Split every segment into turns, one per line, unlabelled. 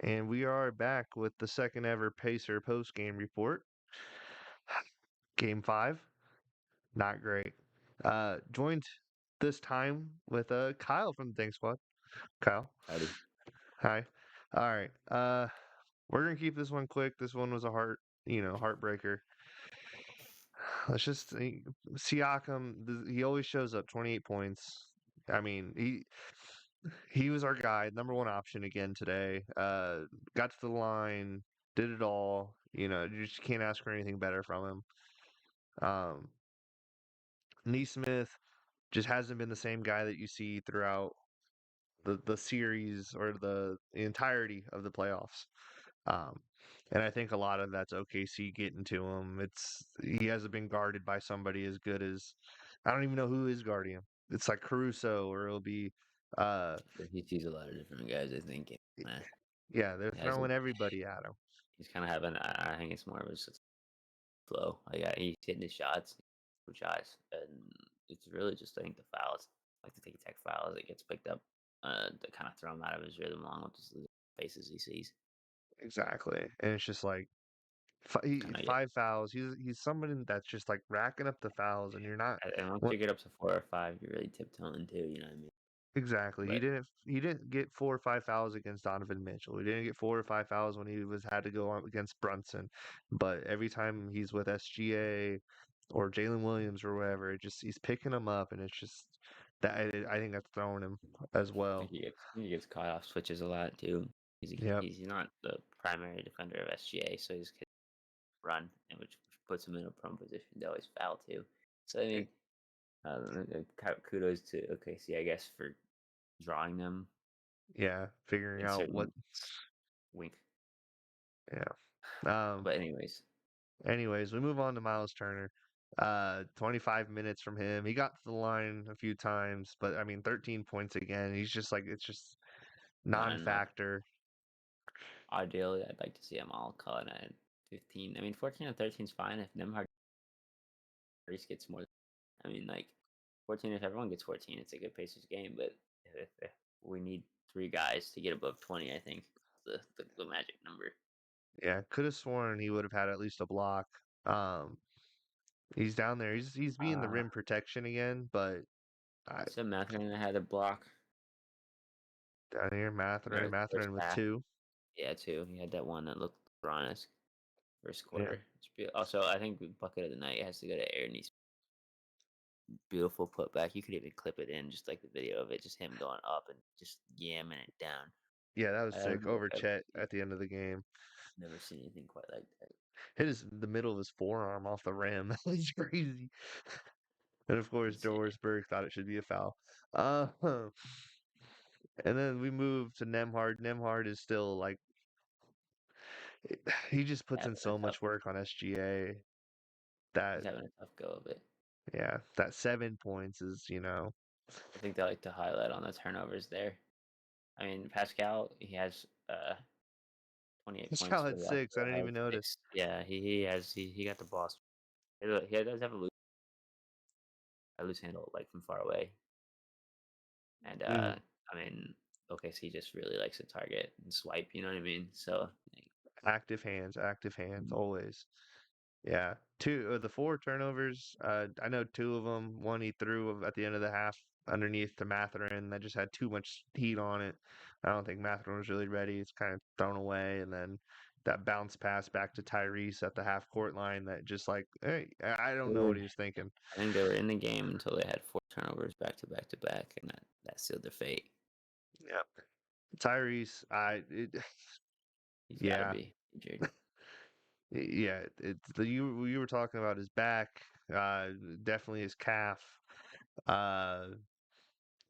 And we are back with the second ever Pacer post game report. Game 5, not great. Joined this time with Kyle from the Think Squad. Kyle,
Howdy.
hi. All right. We're gonna keep this one quick. This one was a heartbreaker. Let's just Siakam. He always shows up, 28 points. I mean, he was our guy, number one option again today. Got to the line, did it all. You just can't ask for anything better from him. Neesmith just hasn't been the same guy that you see throughout the series or the entirety of the playoffs. Um, and I think a lot of that's OKC getting to him. He hasn't been guarded by somebody as good as I don't even know who is guarding him. It's like Caruso, or it'll be uh
He sees a lot of different guys, I think. And,
yeah, they're
he has a,
throwing everybody at him.
he's kind of having, I think it's more of a flow. Like, he's hitting his shots, and it's really just, I think, the fouls, like the ticky tack fouls that gets picked up, that kind of throw him out of his rhythm along with just the faces he sees.
Exactly. And it's just like
Kind of,
five fouls. He's somebody that's just like racking up the fouls, and you're not.
and once
What
you get up to 4 or 5, you're really tiptoeing too. You know what I mean?
exactly? He
But
didn't. He didn't get 4 or 5 fouls against Donovan Mitchell. He didn't get 4 or 5 fouls when he was had to go up against Brunson. But every time he's with SGA or Jalen Williams or whatever, he's picking them up, and it's just I think that's throwing him as
I
well.
think he gets caught off switches a lot too.
Yep.
He's not the primary defender of SGA, so he's run, and which puts him in a prone position to always foul too. So I
Eh,
mean, kudos to OKC, I guess, for drawing them
Yeah. Figuring
in
out what.
certain wink.
Yeah.
But anyways,
Anyways, we move on to Miles Turner. 25 minutes from him. He got to the line a few times, but I mean, 13 points again. He's just like it's just
not enough.
non-factor.
Ideally, I'd like to see them all caught at 15. I mean, 14 and 13 is fine if Nemhard gets more. I mean, like 14. If everyone gets 14, it's a good Pacers game. But if we need 3 guys to get above 20, I think the magic number.
Yeah, could have sworn he would have had at least a block. Um, he's down there. He's being the
Uh,
rim protection again, but I,
so Mathurin had a block.
down here,
The first
Matherin with
half.
2.
Yeah, too. He had that one that looked LeBron-esque first
Yeah,
quarter. Also, I think the bucket of the night has to go to Aaron. Beautiful putback. You could even clip it in, just like the video of it, just him going up and just yamming it down.
yeah, that was sick. Over
I've
Chet at the end of the game,
never seen anything quite like that.
hit the middle of his forearm off the rim. That was crazy. And of course,
Insane.
Doris Burke thought it should be a foul. Uh, and then we move to Nemhard. Nemhard is still like he just puts in
Having a
so
tough.
much work on SGA that
He's having a tough go of it.
yeah, that 7 points is
I think they like to highlight on the turnovers there. I mean, Pascal, he has 28 points
Pascal
for
had
the
6. I didn't
of
even notice.
6. Yeah, he got the boss. He does have a loose handle like from far away, and
Mhm.
I mean, OKC just really likes to target and swipe. You know what I mean? So like,
Active hands,
mm,
always. Yeah, two of the 4 turnovers. I know 2 of them. One he threw at the end of the half underneath to Matherin that just had too much heat on it. I don't think Matherin was really ready. It's kind of thrown away, and then that bounce pass back to Tyrese at the half court line that just like, hey, I don't
they
know
were,
what he was thinking.
I think they were in the game until they had 4 turnovers back to back to back, and that sealed their fate.
Yeah, Tyrese,
He's got to
yeah,
be injured.
yeah. You were talking about his back, definitely his calf. Uh,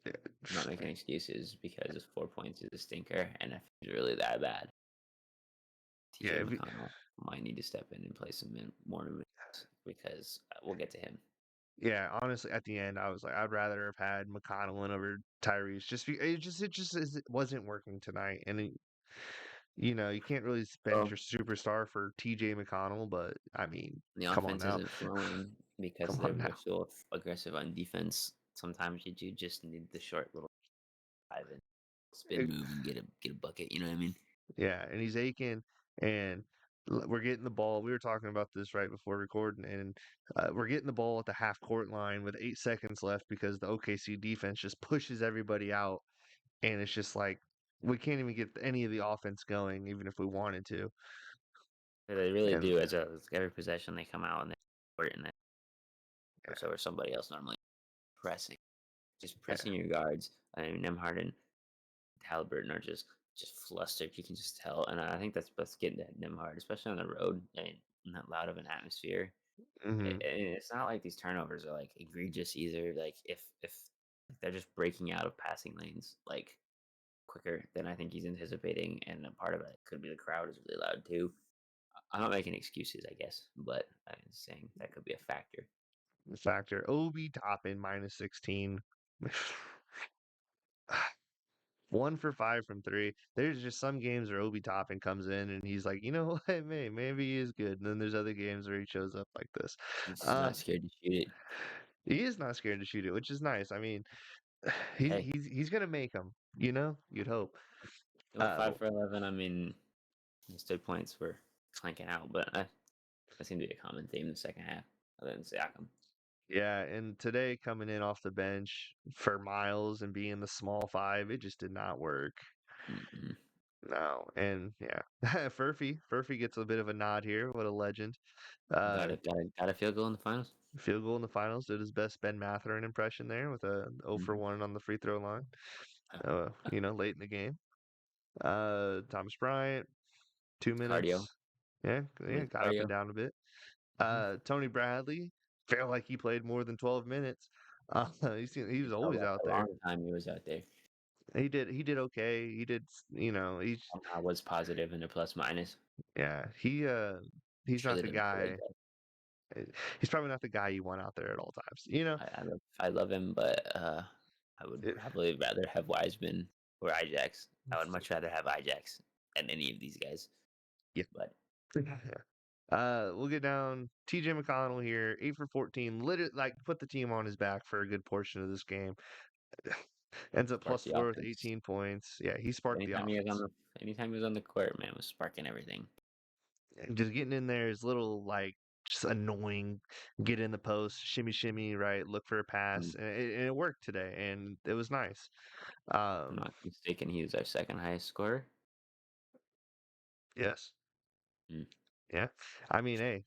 I'm not making excuses because his 4 points is a stinker, and if he's really that bad,
yeah,
TJ McConnell might need to step in and play more minutes because we'll get to him.
yeah, honestly, at the end, I was like, I'd rather have had McConnell in over Tyrese. It wasn't working tonight, and you can't really bench
Well,
your superstar for TJ McConnell. But I mean,
the
come on
offense
now,
isn't flowing because
come on
they're
now.
so aggressive on defense. Sometimes you do just need the short little drive and spin
E-
move and get a bucket. You know what I mean?
Yeah, and he's aching, and we're getting the ball. We were talking about this right before recording, and we're getting the ball at the half court line with 8 seconds left because the OKC defense just pushes everybody out, and it's just like we can't even get any of the offense going, even if we wanted to.
They really
And
do. As every possession they come out and they squirt and then push over somebody else normally pressing, just
yeah,
pressing your guards. I mean, Nemhard and Halliburton are just flustered. You can just tell, and I think that's getting to Nemhard, especially on the road and in that loud of an atmosphere.
hmm
And it's not like these turnovers are like egregious either. Like if they're just breaking out of passing lanes like quicker than I think he's anticipating, and a part of it could be the crowd is really loud too. I'm not making excuses, I guess, but I'm saying that could be a factor.
factor. Obi Toppin -16. 1 for 5 from three. There's just some games where Obi Toppin comes in and he's like, you know what, maybe he is good. And then there's other games where he shows up like this.
He's just
Uh,
not scared to shoot it.
he is not scared to shoot it, which is nice. I mean, he's
Hey,
he's he's gonna make them. You'd hope.
he went
Uh,
5 for 11. I mean, his 3 points were clanking out, but that seemed to be a common theme in the second half, other than Siakam.
yeah, and today coming in off the bench for Miles and being the small five, it just did not work.
Mm-mm.
No, and yeah, Furphy gets a bit of a nod here. What a legend.
Got
Uh,
it. Got a field goal in the finals.
Field goal in the finals. Did his best Ben Matherin impression there with a 0 for
Mm-hmm.
1 on the free throw line. Late in the game. Thomas Bryant, 2 minutes.
Cardio.
Yeah, yeah,
With
got up and
cardio.
down a bit.
Mm-hmm.
Tony Bradley felt like he played more than 12 minutes. He
You
was
felt
always
like
out
a
there.
long time he was out there.
He did okay. He did,
Somehow was positive in the plus minus.
yeah, he's not
Surely
the
didn't feel like
guy.
that.
eh, He's probably not the guy you want out there at all times.
I love him, but I would
It,
probably rather have Wiseman or Ijax. I would much rather have Ijax than any of these guys.
yeah.
But
We'll get down. TJ McConnell here, 8 for 14. Literally, like put the team on his back for a good portion of this game. Ends up
spark
plus
the
4 with
offense.
18 points. Yeah, he sparked the
Anytime he was on
offense.
the anytime he was on the court, man, was sparking everything.
And just getting in there is little like just annoying. Get in the post, shimmy, shimmy, right? Look for a pass,
Mm,
and it worked today, and it was nice.
if I'm
Um,
not mistaken, he was our second highest scorer.
yes,
Mm,
yeah. I mean, hey,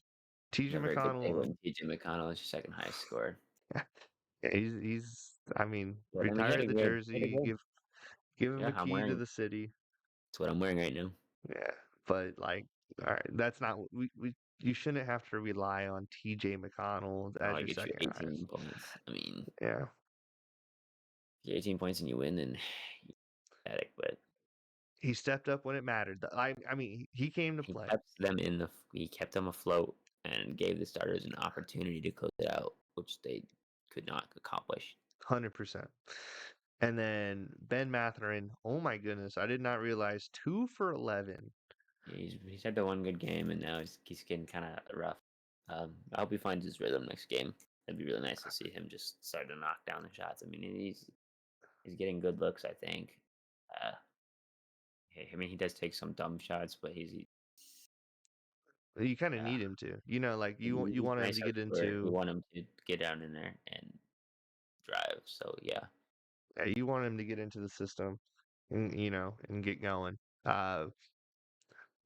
TJ
never a good day
McConnell.
when TJ McConnell is your second highest scorer.
Yeah, he's. I mean,
But I mean,
retire the
he had a
jersey,
good.
give him
Yeah,
a
I'm
key to
wearing.
the city.
It's what I'm wearing right now.
Yeah, but like, all right, that's not we. You shouldn't have to rely on T.J. McConnell
Oh,
as
I
your
get you
second highest.
18 points. I mean,
Yeah,
if you get 18 points and you win, then pathetic. But
he stepped up when it mattered. I mean, he came to play,
he kept them afloat and gave the starters an opportunity to close it out, which they could not accomplish.
100%. And then Ben Matherin. Oh my goodness, I did not realize 2 for 11.
He's had the one good game, and now he's getting kind of rough. I hope he finds his rhythm next game. It'd be really nice to see him just start to knock down the shots. I mean, he's getting good looks. I think. Uh, I mean, he does take some dumb shots, but
You kind of
uh,
need him to. Like you
he's
want
a
him
nice
to
house
get
scorer. We
into.
want him to get down in there and drive. So yeah,
Yeah, you want him to get into the system, and get going. Uh,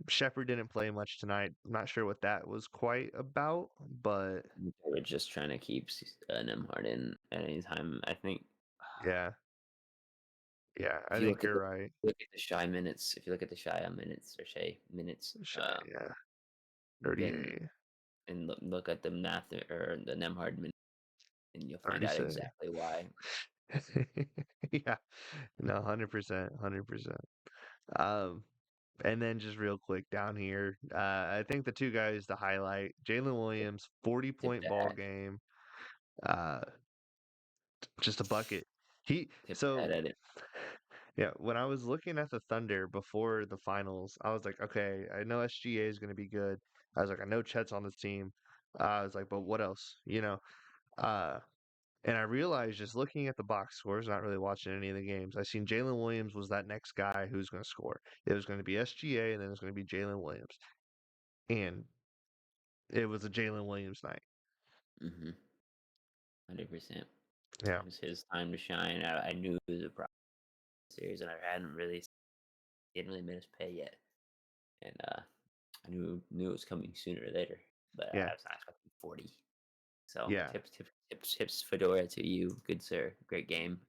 Shepard didn't play much tonight. I'm not sure what that was quite about, but
we're just trying to keep Nemhard in at any time. I think
yeah, yeah, I
if you
think
look at
you're right.
the shy minutes, if you look at the shy minutes or shay minutes,
Shy, yeah,
then
38,
and look at the math or the Nemhard minutes, and you'll find out
37.
exactly why.
Yeah, no, 100%, 100%. Um, and then just real quick down here, I think the two guys to highlight: Jalen
Tip,
Williams, 40
tip
point
the
ball
hat,
game, uh, just a bucket. He
tip the hat
so
at it.
Yeah, when I was looking at the Thunder before the finals, I was like, okay, I know SGA is going to be good. I was like, I know Chet's on this team. I was like, but what else? Uh, And I realized just looking at the box scores, not really watching any of the games, I seen Jalen Williams was that next guy who's going to score. It was going to be SGA, and then it was going to be Jalen Williams, and it was a Jalen Williams night.
100%.
Yeah,
It was his time to shine. I knew it was a problem series, and I hadn't really he hadn't really made his pay yet, and I knew it was coming sooner or later, but
yeah,
I was not expecting 40. So
yeah,
tips fedora to you, good sir. Great game.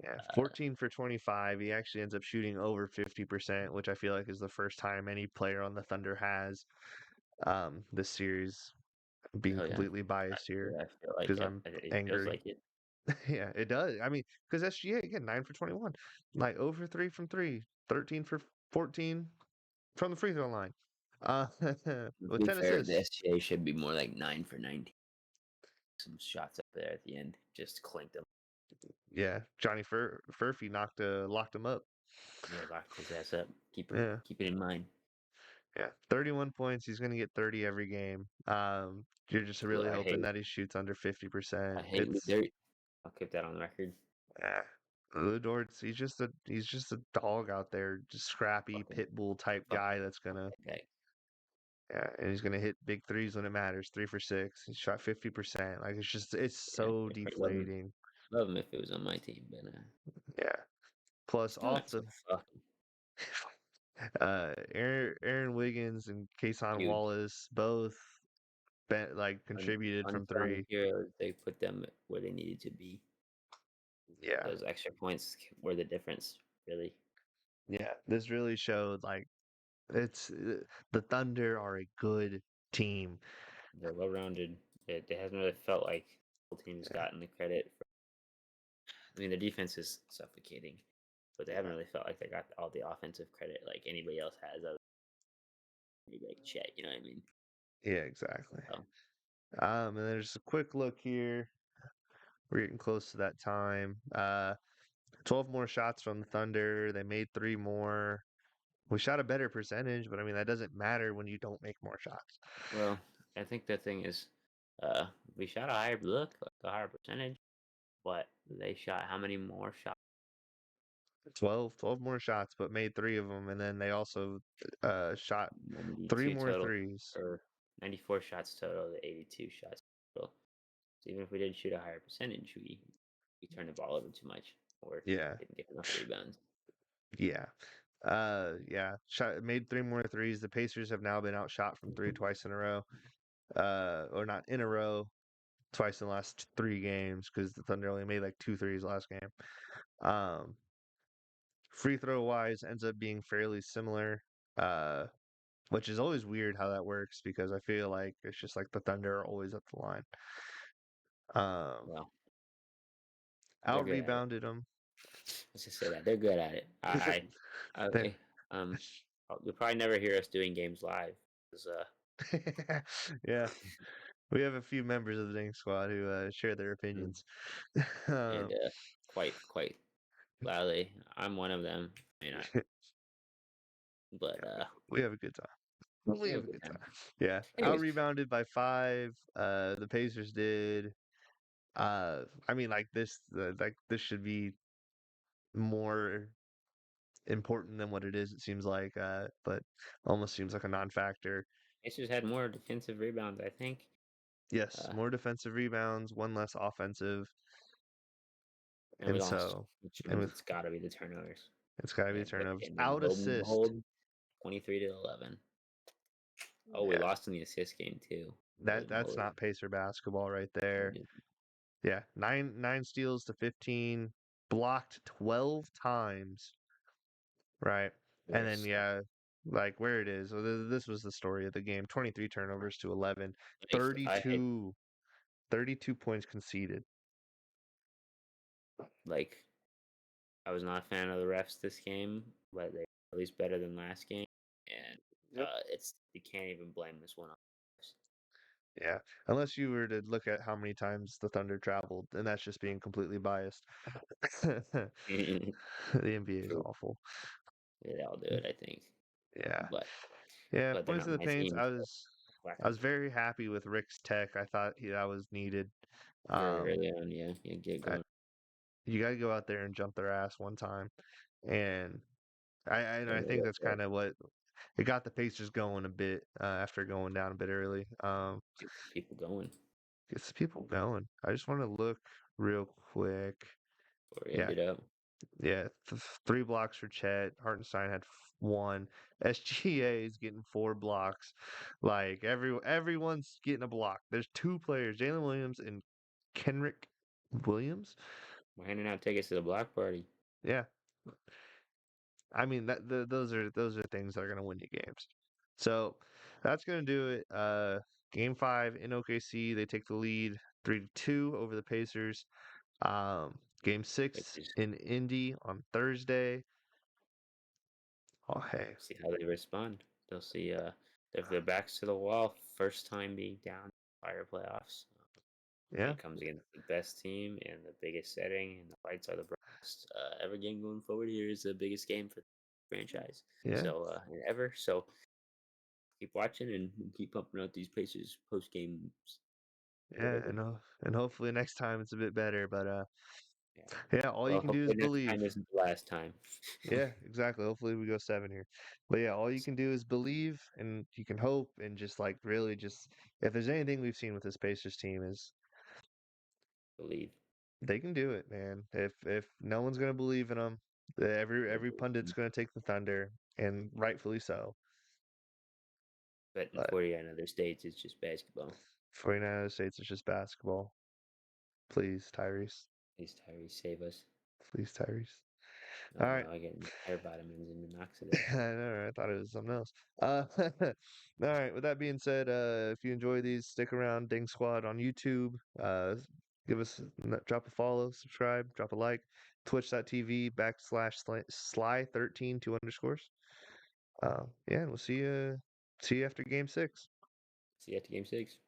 yeah.
Uh,
14 for 25. He actually ends up shooting over 50%, which I feel like is the first time any player on the Thunder has this series. Being
oh yeah,
completely biased here
I feel like
because I'm
it feels
angry.
like it.
Yeah, it does. I mean, because SGA again, 9 for 21, like over 3 from 3, 13 for 14 from the free throw line, uh,
To
with
be
10
fair, the
assists.
SGA should be more like 9 for 19. Some shots up there at the end, just clinked them.
Yeah, Johnny Furphy locked him up.
Yeah, locked his ass up.
Yeah,
Keep it in mind.
yeah, 31 points. He's gonna get 30 every game. You're just
Ooh,
really hoping that he shoots under
I
50%.
hate Lou Dirt. I'll keep that on the record.
Eh, Lou Dortz, he's just a dog out there, just scrappy
Fucking
pit bull type
fucking
guy that's gonna.
okay.
Yeah, and he's gonna hit big threes when it matters. 3 for 6. He shot 50%. Like it's
Yeah,
so
I love him.
deflating.
Love him if it was on my team, but
Yeah. Plus
still
off
not.
the
So fuck him.
Aaron Wiggins and Kason
Huge.
Wallace both like contributed from
Unsung
three.
heroes. They put them where they needed to be.
Yeah.
Those extra points were the difference, really.
Yeah. This really showed like it's the Thunder are a good team.
They're well rounded. It hasn't really felt like the whole team's
Yeah.
gotten the credit. I mean, the defense is suffocating, but they haven't
Yeah.
really felt like they got all the offensive credit like anybody else has. Other than maybe like Chet, you know what I mean?
Yeah, exactly.
So,
And then there's a quick look here. We're getting close to that time. 12 more shots from the Thunder. They made 3 more. We shot a better percentage, but I mean that doesn't matter when you don't make more shots.
well, I think the thing is, we shot a higher look, like a higher percentage, but they shot how many more shots?
12 more shots, but made 3 of them, and then they also shot 3
92
more
total,
threes.
or 94 shots total to 82 shots total. So even if we did shoot a higher percentage, we turned the ball over too much or
Yeah,
didn't get enough rebounds.
yeah, yeah. Made 3 more threes. The Pacers have now been outshot from 3 twice in a row, or not in a row, twice in the last 3 games because the Thunder only made like 2 threes last game. Um, Free throw wise, ends up being fairly similar. Uh, which is always weird how that works because I feel like it's just like the Thunder are always at the line. Um,
Well, they're
out
good at it.
rebounded them.
Let's just say that they're good at it.
They're
Um, you'll probably never hear us doing games live. 'Cause,
yeah, we have a few members of the Ding Squad who share their
mm,
opinions.
and
um,
quite loudly. I'm one of them. I mean, but
we have a good time. We
we have
have
a
a
good
good
time.
time. Yeah, out
Anyways,
rebounded by 5. The Pacers did. I mean, like this should be more important than what it is. It seems like, but almost seems like a non-factor.
Pacers had more defensive rebounds, I think.
Yes,
Uh,
more defensive rebounds, one less offensive,
and we
and
lost,
so
which
and
means
with
it's got to be the turnovers.
it's got to be the
And
turnovers.
and
Out
lo and
assist,
behold, 23-11. Oh, we
yeah,
lost in the assist game too. Holy
that's
moly!
not Pacer basketball right there.
And
Yeah, nine steals to 15, blocked 12 times, right? And then
worse.
yeah, like where it is. So this was the story of the game: 23 turnovers to 11,
Like I had
32, 32 points conceded.
like I was not a fan of the refs this game, but they were at least better than last game. And
Yep.
it's you can't even blame this one on
Yeah, unless you were to look at how many times the Thunder traveled, and that's just being completely biased. The
the
NBA is
True.
awful.
Yeah, they'll do it, I think.
Yeah,
But
yeah.
they're
Points
not
of the
my
paints.
team.
I
So
was.
whack
I
'em
was very happy with Rick's tech. I thought that was needed.
very
Um,
early on. Yeah, yeah, get
I,
going.
you got to go out there and jump their ass one time, and and I
Definitely
think
go
that's
for it.
kind of what it got the Pacers going a bit after going down a bit early.
Get people going
Gets the people going. I just want to look real quick.
or
Yeah,
ended up.
yeah, 3 blocks for Chet. Hartenstein had 1. SGA is getting 4 blocks. Like everyone's getting a block. There's 2 players, Jalen Williams and Kenrick Williams.
We're handing out tickets to the block party.
Yeah, I mean those are things that are gonna win you games. So that's gonna do it. Game 5 in OKC, they take the lead 3-2 over the Pacers. Game
Which
6
is
in Indy on Thursday. Oh hey,
see how they respond. They'll see if their backs to the wall, first time being down fire playoffs. And
yeah,
it comes against the best team in the biggest setting, and the lights are the brightest. Every game going forward here is the biggest game for the franchise.
yeah,
So ever. So keep watching and keep pumping out these Pacers post games or
yeah,
whatever.
and hopefully next time it's a bit better. But
Yeah.
yeah, all you
Well,
can do is
hopefully next
believe.
time isn't the last time.
Yeah, exactly. Hopefully we go 7 here. But yeah, all you can do is believe and you can hope and just like really just if there's anything we've seen with this Pacers team is
Believe.
they can do it, man. If no one's gonna believe in them, every pundit's
Believe.
gonna take the Thunder, and rightfully so.
But in
But
49 other states, it's just basketball.
49 States is just basketball. Please, Tyrese.
Please, Tyrese, save us.
Please, Tyrese.
Oh
All right.
no, I get hair vitamins and minoxidil.
I know, right? I thought it was something else. All right. With that being said, if you enjoy these, stick around. Ding Squad on YouTube. Give us drop a follow, subscribe, drop a like. Twitch.tv /sly13 2 underscores. Yeah, and we'll see you after game 6.
See you at the game 6.